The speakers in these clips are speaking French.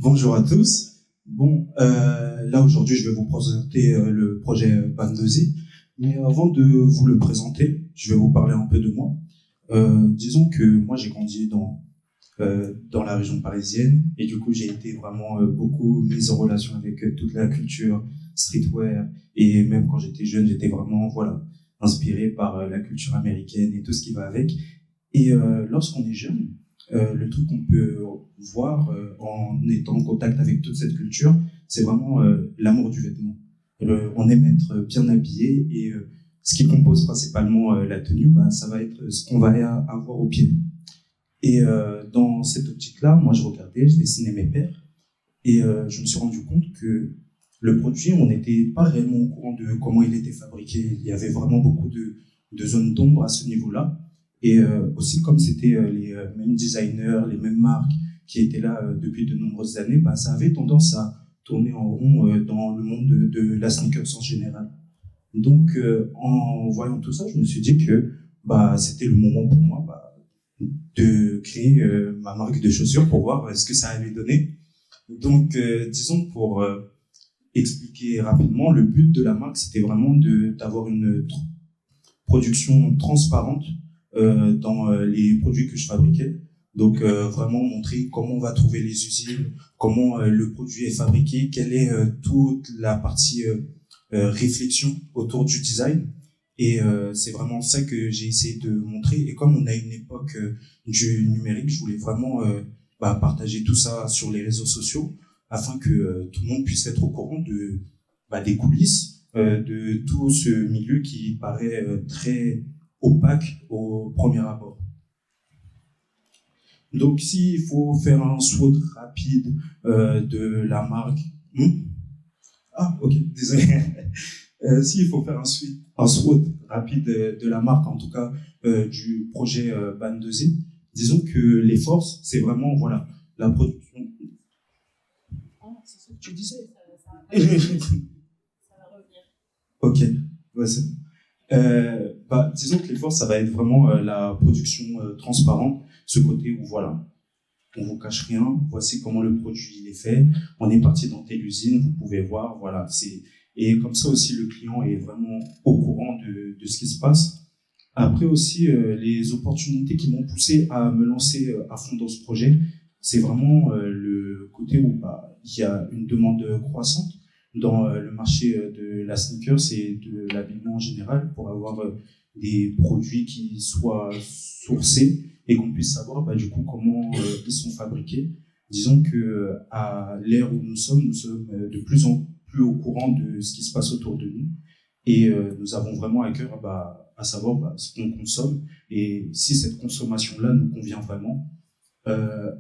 Bonjour à tous. Bon, là aujourd'hui, je vais vous présenter le projet Band2I. Mais avant de vous le présenter, je vais vous parler un peu de moi. Disons que moi, j'ai grandi dans la région parisienne et du coup, j'ai été vraiment beaucoup mis en relation avec toute la culture streetwear et même quand j'étais jeune, j'étais vraiment voilà inspiré par la culture américaine et tout ce qui va avec. Et lorsqu'on est jeune, le truc qu'on peut voir en étant en contact avec toute cette culture, c'est vraiment l'amour du vêtement. On aime être bien habillé et ce qui compose principalement la tenue, bah, ça va être ce qu'on va avoir au pied. Et dans cette optique-là, moi je regardais, je dessinais mes paires et je me suis rendu compte que le produit, on n'était pas réellement au courant de comment il était fabriqué. Il y avait vraiment beaucoup de zones d'ombre à ce niveau-là. Et aussi, comme c'était les mêmes designers, les mêmes marques qui étaient là depuis de nombreuses années, bah, ça avait tendance à tourner en rond dans le monde de la sneakers en général. Donc, en voyant tout ça, je me suis dit que bah, c'était le moment pour moi bah, de créer ma marque de chaussures pour voir ce que ça allait donner. Donc, disons pour expliquer rapidement, le but de la marque, c'était vraiment d'avoir une production transparente dans les produits que je fabriquais. Donc, vraiment montrer comment on va trouver les usines, comment le produit est fabriqué, quelle est toute la partie réflexion autour du design. Et c'est vraiment ça que j'ai essayé de montrer. Et comme on a une époque du numérique, je voulais vraiment bah, partager tout ça sur les réseaux sociaux afin que tout le monde puisse être au courant bah, des coulisses de tout ce milieu qui paraît très opaque au premier abord. Donc, s'il faut faire un SWOT rapide de la marque... Ah, ok, désolé. S'il faut faire un SWOT rapide de la marque, en tout cas du projet Band2I, disons que les forces, c'est vraiment voilà, la production. Ah, c'est ça que tu disais. Ça va revenir. Ok, ouais, c'est bon. Bah, disons que les forces, ça va être vraiment la production transparente, ce côté où voilà, on vous cache rien, voici comment le produit il est fait, on est parti dans telle usine, vous pouvez voir, voilà, c'est et comme ça aussi le client est vraiment au courant de ce qui se passe. Après aussi les opportunités qui m'ont poussé à me lancer à fond dans ce projet, c'est vraiment le côté où bah, il y a une demande croissante dans le marché de la sneakers et de l'habillement en général pour avoir des produits qui soient sourcés et qu'on puisse savoir bah, du coup comment ils sont fabriqués. Disons que à l'ère où nous sommes de plus en plus au courant de ce qui se passe autour de nous et nous avons vraiment à cœur bah, à savoir bah, ce qu'on consomme et si cette consommation-là nous convient vraiment.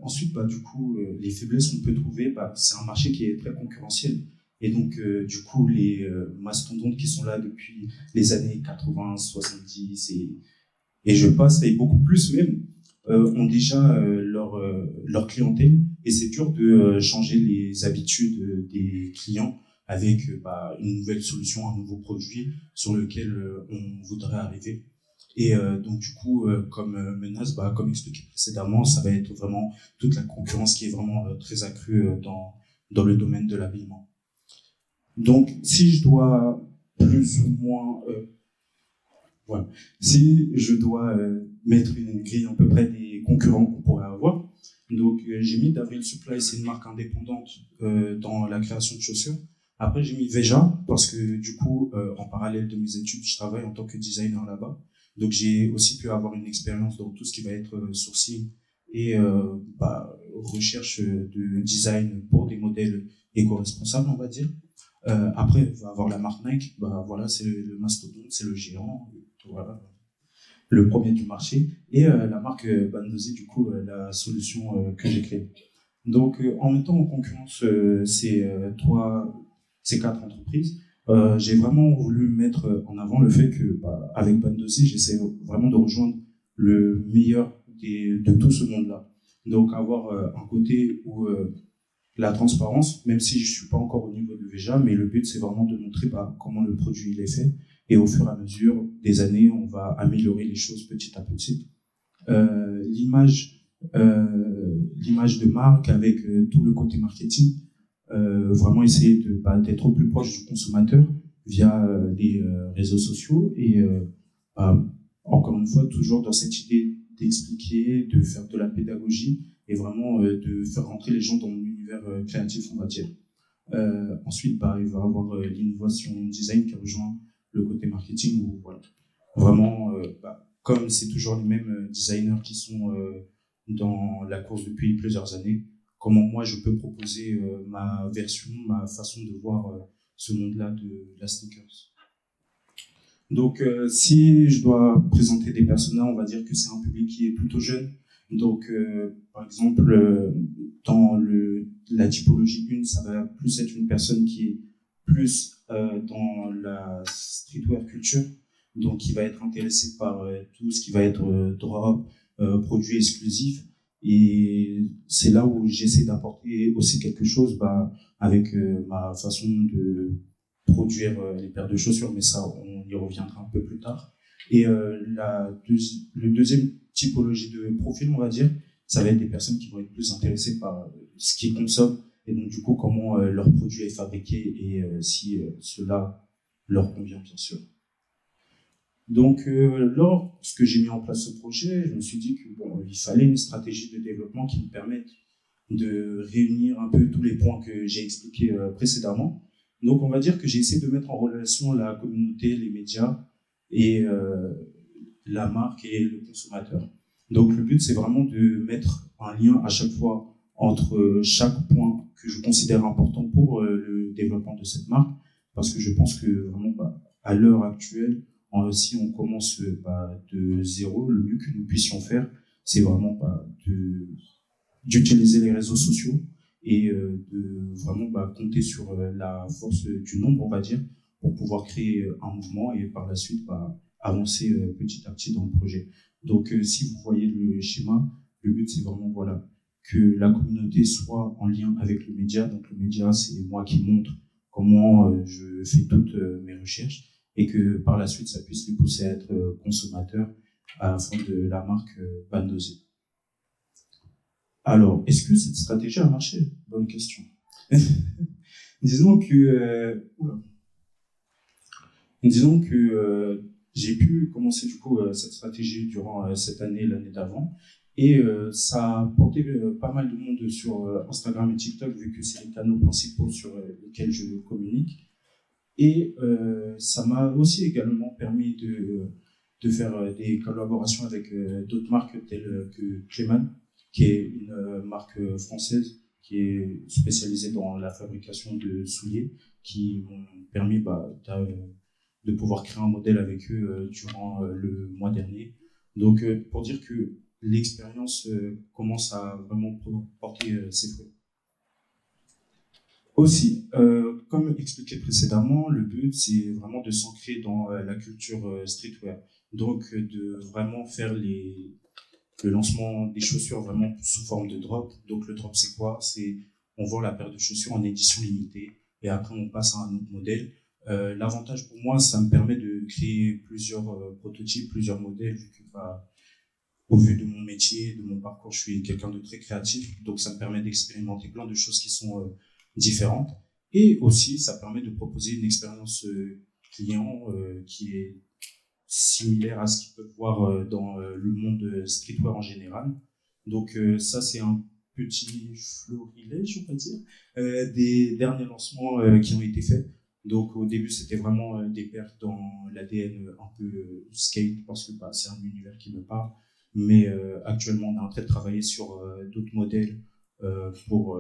Ensuite, bah, du coup, les faiblesses qu'on peut trouver, bah, c'est un marché qui est très concurrentiel. Et donc, du coup, les mastodontes qui sont là depuis les années 80, 70 et je passe, et beaucoup plus même, ont déjà leur clientèle. Et c'est dur de changer les habitudes des clients avec bah, une nouvelle solution, un nouveau produit sur lequel on voudrait arriver. Et donc du coup, comme menace, bah, comme expliqué précédemment, ça va être vraiment toute la concurrence qui est vraiment très accrue dans le domaine de l'habillement. Donc si je dois plus ou moins, voilà, si je dois mettre une grille à peu près des concurrents qu'on pourrait avoir, donc j'ai mis d'Avril Supply, c'est une marque indépendante dans la création de chaussures. Après j'ai mis Veja parce que du coup, en parallèle de mes études, je travaille en tant que designer là-bas. Donc j'ai aussi pu avoir une expérience dans tout ce qui va être sourcing et bah, recherche de design pour des modèles éco-responsables, on va dire. Après, on va avoir la marque Nike, bah, voilà, c'est le mastodonte, c'est le géant, voilà, le premier du marché. Et la marque Band2I, du coup, la solution que j'ai créée. Donc en mettant en concurrence ces quatre entreprises, j'ai vraiment voulu mettre en avant le fait que, bah, avec Band2I, j'essaie vraiment de rejoindre le meilleur de tout ce monde-là. Donc, avoir un côté où la transparence, même si je ne suis pas encore au niveau de Veja, mais le but, c'est vraiment de montrer bah, comment le produit il est fait. Et au fur et à mesure des années, on va améliorer les choses petit à petit. L'image l'image de marque avec tout le côté marketing. Vraiment essayer d'être au plus proche du consommateur via les réseaux sociaux et bah, encore une fois toujours dans cette idée d'expliquer, de faire de la pédagogie et vraiment de faire rentrer les gens dans l'univers créatif, on va dire. Ensuite, bah, il va y avoir l'innovation design qui rejoint le côté marketing où voilà, vraiment, comme c'est toujours les mêmes designers qui sont dans la course depuis plusieurs années, comment moi je peux proposer ma version, ma façon de voir ce monde-là de la sneakers. Donc, si je dois présenter des personnages, on va dire que c'est un public qui est plutôt jeune. Donc, par exemple, dans la typologie 1, ça va plus être une personne qui est plus dans la streetwear culture, donc qui va être intéressée par tout ce qui va être drop, produits exclusifs. Et c'est là où j'essaie d'apporter aussi quelque chose avec ma façon de produire les paires de chaussures, mais ça, on y reviendra un peu plus tard. Et le deuxième typologie de profil, on va dire, ça va être des personnes qui vont être plus intéressées par ce qu'ils consomment et donc du coup comment leur produit est fabriqué et si cela leur convient, bien sûr. Donc, lorsque j'ai mis en place ce projet, je me suis dit qu'il fallait une stratégie de développement qui me permette de réunir un peu tous les points que j'ai expliqués précédemment. Donc, on va dire que j'ai essayé de mettre en relation la communauté, les médias et la marque et le consommateur. Donc, le but, c'est vraiment de mettre un lien à chaque fois entre chaque point que je considère important pour le développement de cette marque, parce que je pense que vraiment, à l'heure actuelle, si on commence de zéro, le mieux que nous puissions faire, c'est vraiment d'utiliser les réseaux sociaux et de vraiment compter sur la force du nombre, on va dire, pour pouvoir créer un mouvement et par la suite avancer petit à petit dans le projet. Donc, si vous voyez le schéma, le but, c'est vraiment que la communauté soit en lien avec le média. Donc, le média, c'est moi qui montre comment je fais toutes mes recherches et que par la suite, ça puisse les pousser à être consommateur afin de la marque Bandosé. Alors, est-ce que cette stratégie a marché? Bonne question. Disons que j'ai pu commencer du coup cette stratégie durant cette année, l'année d'avant, et ça a porté pas mal de monde sur Instagram et TikTok vu que c'est les canaux principaux sur lesquels je communique. Et ça m'a aussi également permis de faire des collaborations avec d'autres marques telles que Clément, qui est une marque française qui est spécialisée dans la fabrication de souliers, qui m'ont permis de pouvoir créer un modèle avec eux durant le mois dernier. Donc, pour dire que l'expérience commence à vraiment porter ses fruits. Aussi, comme expliqué précédemment, le but, c'est vraiment de s'ancrer dans la culture streetwear. Donc, de vraiment faire le lancement des chaussures vraiment sous forme de drop. Donc, le drop, c'est quoi? On vend la paire de chaussures en édition limitée et après, on passe à un autre modèle. L'avantage pour moi, ça me permet de créer plusieurs prototypes, plusieurs modèles, vu que au vu de mon métier, de mon parcours, je suis quelqu'un de très créatif. Donc, ça me permet d'expérimenter plein de choses qui sont différentes. Et aussi, ça permet de proposer une expérience client qui est similaire à ce qu'ils peuvent voir dans le monde streetwear en général. Donc ça, c'est un petit florilège, on va dire, des derniers lancements qui ont été faits. Donc au début, c'était vraiment des paires dans l'ADN un peu skate, parce que c'est un univers qui me parle. Mais actuellement, on est en train de travailler sur d'autres modèles pour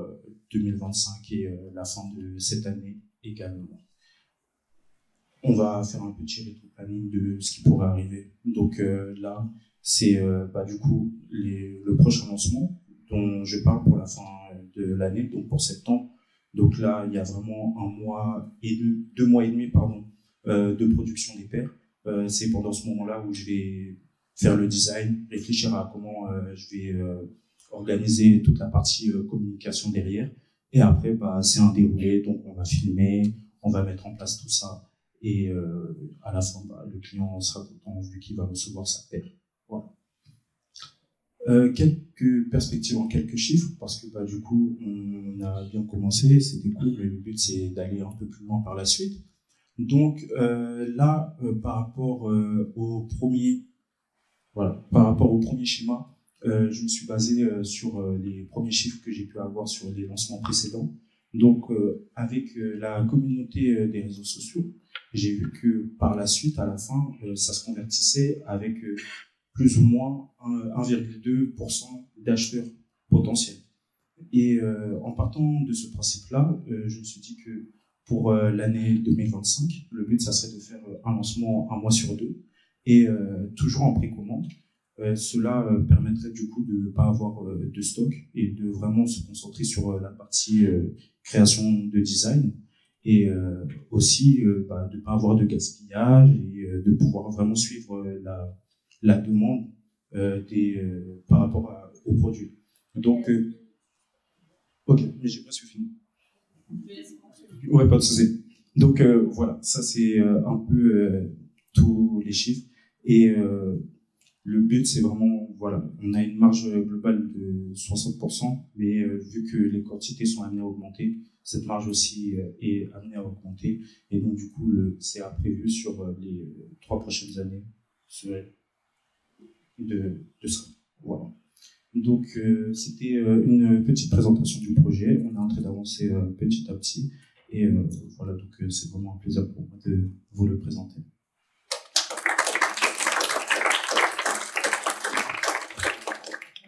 2025 et la fin de cette année également. On va faire un petit rétro-planning de ce qui pourrait arriver. Donc là, c'est du coup le prochain lancement dont je parle pour la fin de l'année, donc pour septembre. Donc là, il y a vraiment 2 mois et demi de production des paires. C'est pendant ce moment-là où je vais faire le design, réfléchir à comment je vais organiser toute la partie communication derrière. Et après, c'est un déroulé, donc on va filmer, on va mettre en place tout ça. Et à la fin, le client sera content vu qu'il va recevoir sa paire. Voilà. Quelques perspectives en quelques chiffres, parce que du coup, on a bien commencé, c'était cool, mais le but c'est d'aller un peu plus loin par la suite. Donc là, par rapport par rapport au premier schéma, je me suis basé sur les premiers chiffres que j'ai pu avoir sur les lancements précédents. Donc, avec la communauté des réseaux sociaux, j'ai vu que par la suite, à la fin, ça se convertissait avec plus ou moins 1,2% d'acheteurs potentiels. Et en partant de ce principe-là, je me suis dit que pour l'année 2025, le but, ça serait de faire un lancement un mois sur deux et toujours en précommande. Cela permettrait du coup de ne pas avoir de stock et de vraiment se concentrer sur la partie création de design et aussi de ne pas avoir de gaspillage et de pouvoir vraiment suivre la demande par rapport aux produits. Donc, ok, mais j'ai pas fini. Ouais, pas de souci. Donc voilà, ça c'est un peu tous les chiffres. Et le but c'est vraiment, voilà, on a une marge globale de 60%, mais vu que les quantités sont amenées à augmenter, cette marge aussi est amenée à augmenter. Et donc du coup, le CA prévu sur les 3 prochaines années serait de ça. Voilà. Donc, c'était une petite présentation du projet. On est en train d'avancer petit à petit. Et voilà, donc c'est vraiment un plaisir pour moi de vous le présenter.